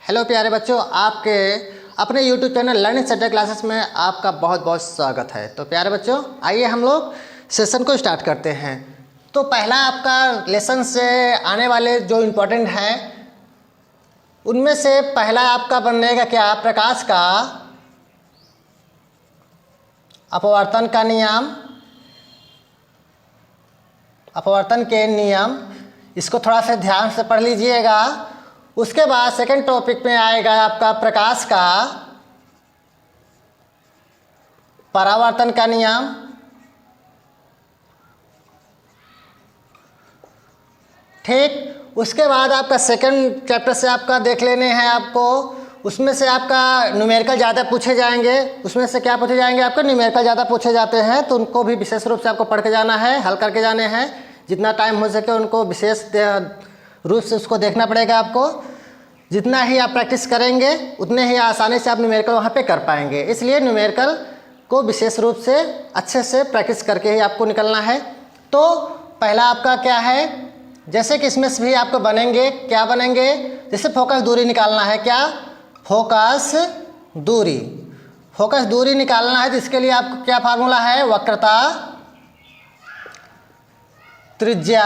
Hello प्यारे बच्चों, आपके अपने YouTube channel learning subject classes में आपका बहुत बहुत स्वागत है। तो प्यारे बच्चों, आइए हम लोग सेशन को स्टार्ट करते हैं। तो पहला आपका लेसन से आने वाले जो इम्पोर्टेंट हैं उनमें से पहला आपका बनेगा क्या, प्रकाश का अपवर्तन का नियम, अपवर्तन के नियम। इसको थोड़ा सा ध्यान से पढ़ लीजिएगा। उसके बाद सेकंड टॉपिक में आएगा आपका प्रकाश का परावर्तन का नियम। ठीक, उसके बाद आपका सेकंड चैप्टर से आपका देख लेने हैं आपको। उसमें से आपका न्यूमेरिकल ज़्यादा पूछे जाएंगे। उसमें से क्या पूछे जाएंगे, आपको न्यूमेरिकल ज़्यादा पूछे जाते हैं, तो उनको भी विशेष रूप से आपको पढ़ के जाना है, हल करके जाने हैं। जितना टाइम हो सके उनको विशेष रूप से उसको देखना पड़ेगा आपको। जितना ही आप प्रैक्टिस करेंगे उतने ही आसानी से आप न्यूमेरिकल वहाँ पे कर पाएंगे। इसलिए न्यूमेरिकल को विशेष रूप से अच्छे से प्रैक्टिस करके ही आपको निकलना है। तो पहला आपका क्या है, जैसे कि इसमें से भी आपको बनेंगे, क्या बनेंगे, जैसे फोकस दूरी निकालना है। क्या, फोकस दूरी। फोकस दूरी निकालना है, जिसके लिए आपको क्या फार्मूला है, वक्रता त्रिज्या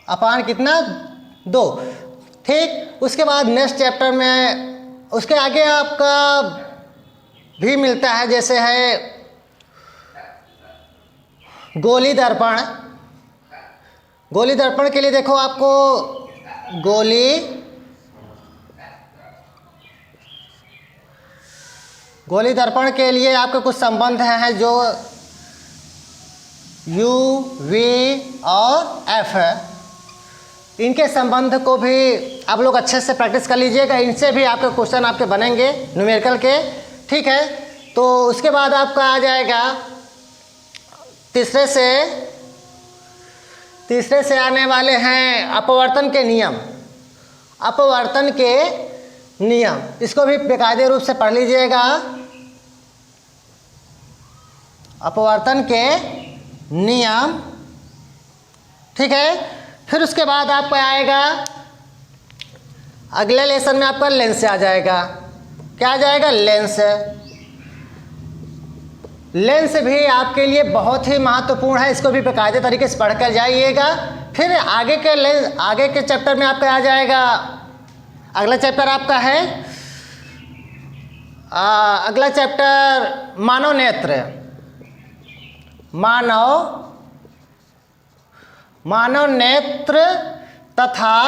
अपान कितना, 2। ठीक, उसके बाद नेक्स्ट चैप्टर में उसके आगे आपका भी मिलता है, जैसे है गोली दर्पण। गोली दर्पण के लिए देखो आपको गोली दर्पण के लिए आपके कुछ संबंध हैं जो U, V और F है। इनके संबंध को भी आप लोग अच्छे से प्रैक्टिस कर लीजिएगा। इनसे भी आपके क्वेश्चन आपके बनेंगे न्यूमेरिकल के। ठीक है, तो उसके बाद आपका आ जाएगा तीसरे से आने वाले हैं अपवर्तन के नियम। अपवर्तन के नियम, इसको भी बेकायदे रूप से पढ़ लीजिएगा। अपवर्तन के नियम, ठीक है। फिर उसके बाद आपका आएगा अगले लेसन में आपका लेंस आ जाएगा। क्या आ जाएगा, लेंस। लेंस भी आपके लिए बहुत ही महत्वपूर्ण है। इसको भी बेकायदे तरीके से पढ़कर जाइएगा। फिर आगे के चैप्टर में आपका आ जाएगा, अगला चैप्टर आपका है अगला चैप्टर मानव नेत्र। मानव नेत्र तथा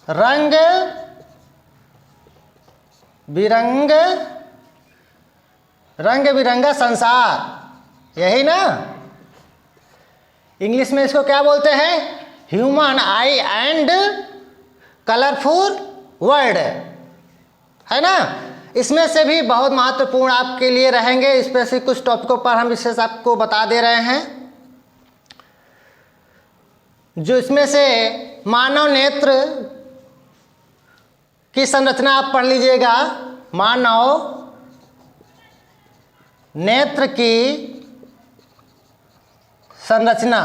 रंग बिरंगा संसार, यही ना। इंग्लिश में इसको क्या बोलते हैं, human I and colourful world, है ना। इसमें से भी बहुत महत्वपूर्ण आपके लिए रहेंगे। इस पर से कुछ टॉपिकों पर हम विशेष आपको बता दे रहे हैं। जो इसमें से मानव नेत्र की संरचना आप पढ़ लीजिएगा। मानव नेत्र की संरचना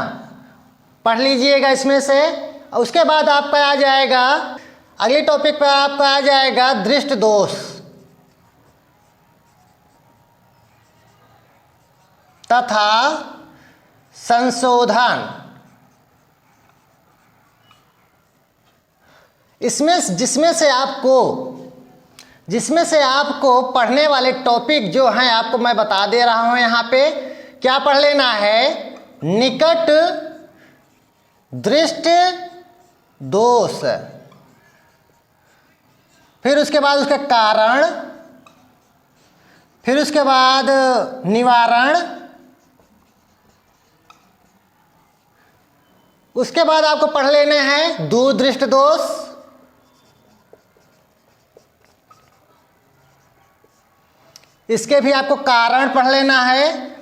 पढ़ लीजिएगा इसमें से। उसके बाद आपका आ जाएगा अगले टॉपिक पर आपका आ जाएगा दृष्टि दोष तथा संशोधन। जिसमें से आपको पढ़ने वाले टॉपिक जो हैं आपको मैं बता दे रहा हूं। यहाँ पे क्या पढ़ लेना है, निकट दृष्टि दोष, फिर उसके बाद उसका कारण, फिर उसके बाद निवारण, उसके बाद आपको पढ़ लेने हैं दूरदृष्टि दोष, इसके भी आपको कारण पढ़ लेना है,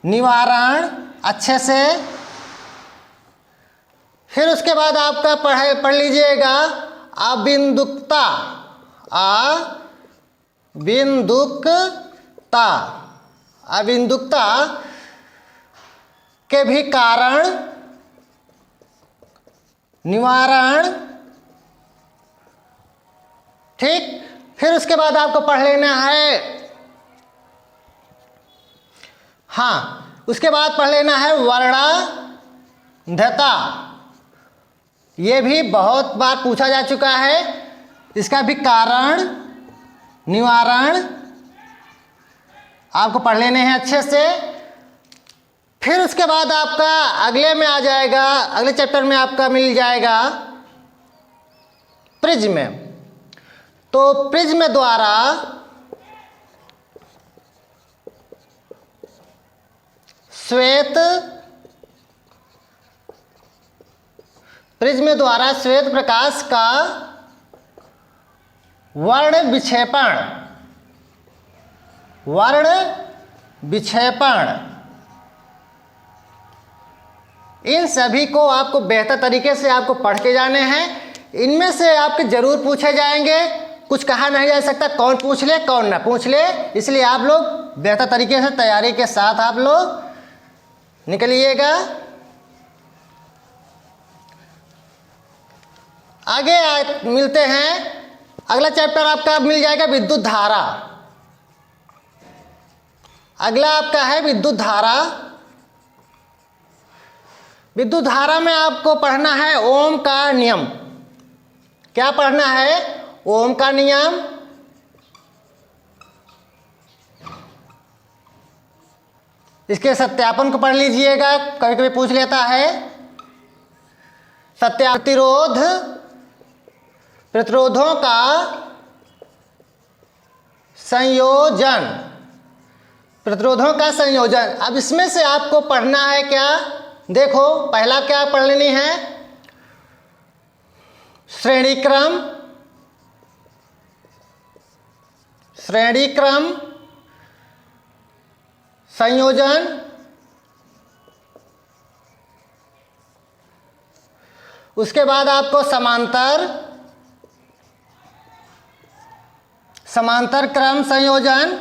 निवारण अच्छे से। फिर उसके बाद आपका पढ़ लीजिएगा अबिंदुकता के भी कारण निवारण। ठीक, फिर उसके बाद आपको पढ़ लेना है, हाँ, उसके बाद पढ़ लेना है वर्णांधता। ये भी बहुत बार पूछा जा चुका है, इसका भी कारण निवारण आपको पढ़ लेने हैं अच्छे से। फिर उसके बाद आपका अगले में आ जाएगा, अगले चैप्टर में आपका मिल जाएगा प्रिज्म। तो प्रिज्म द्वारा श्वेत, प्रिज्म द्वारा श्वेत प्रकाश का वर्ण विक्षेपण, वर्ण विक्षेपण, इन सभी को आपको बेहतर तरीके से आपको पढ़ के जाने हैं। इनमें से आपके जरूर पूछे जाएंगे, कुछ कहा नहीं जा सकता कौन पूछ ले कौन ना पूछ ले, इसलिए आप लोग बेहतर तरीके से तैयारी के साथ आप लोग निकलिएगा। आगे मिलते हैं, अगला चैप्टर आपका मिल जाएगा विद्युत धारा। अगला आपका है विद्युत धारा। विद्युत धारा में आपको पढ़ना है ओम का नियम। क्या पढ़ना है? ओम का नियम, इसके सत्यापन को पढ़ लीजिएगा, कभी कभी पूछ लेता है। प्रतिरोध, प्रतिरोधों का संयोजन, प्रतिरोधों का संयोजन। अब इसमें से आपको पढ़ना है क्या? देखो, पहला क्या पढ़ लेनी है? श्रेणी क्रम, श्रेणी क्रम संयोजन, उसके बाद आपको समांतर, समांतर क्रम संयोजन,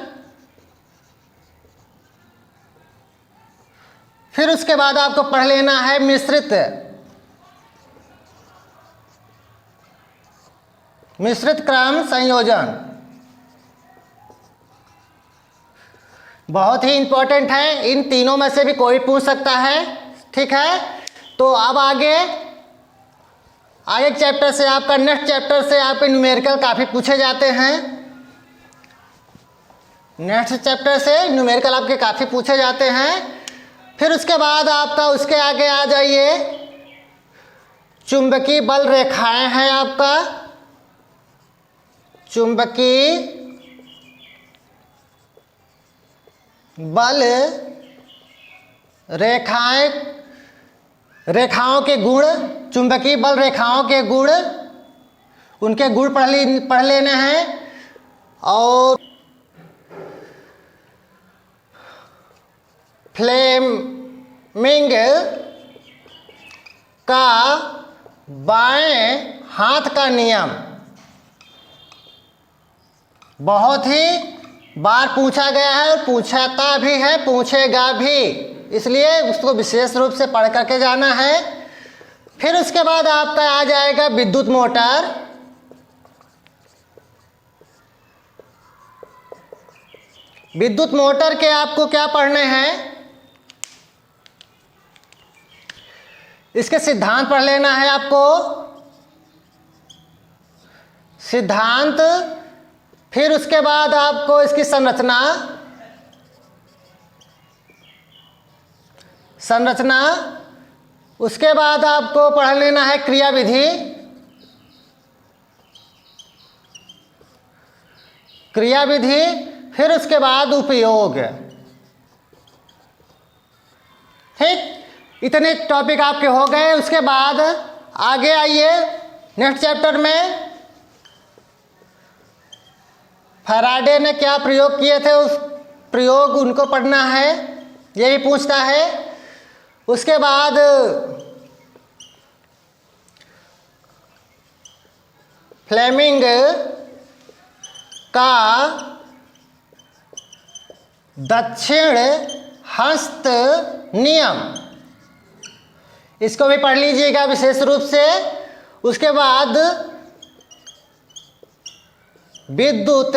फिर उसके बाद आपको पढ़ लेना है मिश्रित, मिश्रित क्रम संयोजन। बहुत ही इंपॉर्टेंट है, इन तीनों में से भी कोई पूछ सकता है। ठीक है, तो अब आगे चैप्टर से आपका, नेक्स्ट चैप्टर से आपके न्यूमेरिकल काफ़ी पूछे जाते हैं। नेक्स्ट चैप्टर से न्यूमेरिकल आपके काफ़ी पूछे जाते हैं। फिर उसके बाद आपका उसके आगे आ जाइए, चुंबकीय बल रेखाएं हैं आपका, चुंबकीय बल रेखाएं, रेखाओं के गुण, चुंबकीय बल रेखाओं के गुण, उनके गुण पढ़ लेने हैं। और फ्लेमिंग का बाएं हाथ का नियम बहुत ही बार पूछा गया है और पूछाता भी है, पूछेगा भी, इसलिए उसको विशेष रूप से पढ़ करके जाना है। फिर उसके बाद आपका आ जाएगा विद्युत मोटर। विद्युत मोटर के आपको क्या पढ़ने हैं? इसके सिद्धांत पढ़ लेना है आपको, सिद्धांत। फिर उसके बाद आपको इसकी संरचना, संरचना, उसके बाद आपको पढ़ लेना है क्रियाविधि, क्रियाविधि, फिर उसके बाद उपयोग। ठीक, इतने टॉपिक आपके हो गए। उसके बाद आगे आइए नेक्स्ट चैप्टर में, फैराडे ने क्या प्रयोग किए थे, उस प्रयोग उनको पढ़ना है, ये भी पूछता है। उसके बाद फ्लेमिंग का दक्षिण हस्त नियम, इसको भी पढ़ लीजिएगा विशेष रूप से। उसके बाद विद्युत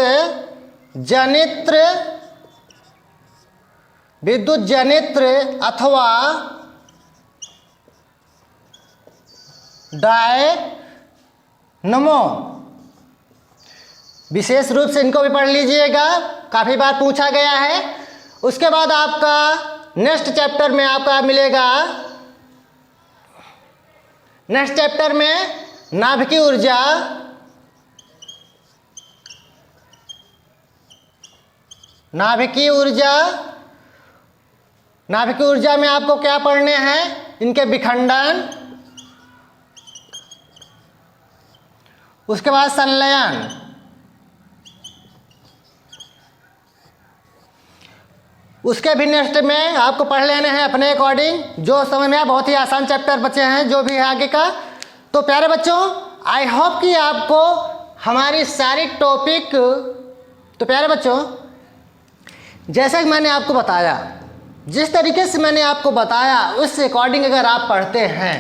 जनित्र अथवा डायनमो, विशेष रूप से इनको भी पढ़ लीजिएगा, काफ़ी बार पूछा गया है। उसके बाद आपका नेक्स्ट चैप्टर में आपका मिलेगा, नेक्स्ट चैप्टर में नाभिकीय ऊर्जा, नाभिकीय ऊर्जा में आपको क्या पढ़ने हैं, इनके विखंडन, उसके बाद संलयन, उसके भी नेक्स्ट में आपको पढ़ लेने हैं अपने अकॉर्डिंग, जो समझ में आए। बहुत ही आसान चैप्टर बचे हैं जो भी है आगे का। तो प्यारे बच्चों, आई होप कि आपको हमारी सारी टॉपिक, तो प्यारे बच्चों जैसा कि मैंने आपको बताया, जिस तरीके से मैंने आपको बताया उस अकॉर्डिंग अगर आप पढ़ते हैं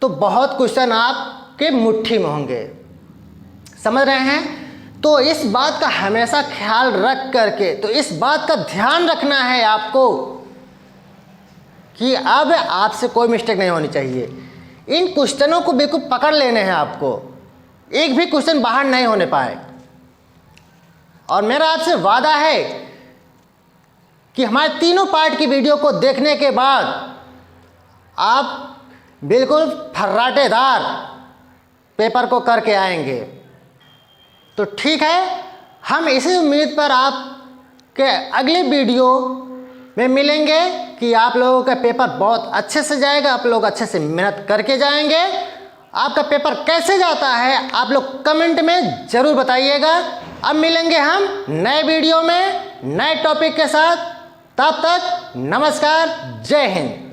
तो बहुत क्वेश्चन आपके मुट्ठी में होंगे, समझ रहे हैं। तो इस बात का हमेशा ख्याल रख करके, तो इस बात का ध्यान रखना है आपको कि अब आपसे कोई मिस्टेक नहीं होनी चाहिए। इन क्वेश्चनों को बिल्कुल पकड़ लेने हैं आपको, एक भी क्वेश्चन बाहर नहीं होने पाए। और मेरा आपसे वादा है कि हमारे तीनों पार्ट की वीडियो को देखने के बाद आप बिल्कुल फर्राटेदार पेपर को करके आएंगे। तो ठीक है, हम इसी उम्मीद पर आपके अगले वीडियो में मिलेंगे कि आप लोगों का पेपर बहुत अच्छे से जाएगा, आप लोग अच्छे से मेहनत करके जाएंगे। आपका पेपर कैसे जाता है आप लोग कमेंट में ज़रूर बताइएगा। अब मिलेंगे हम नए वीडियो में नए टॉपिक के साथ, तब तक नमस्कार, जय हिंद।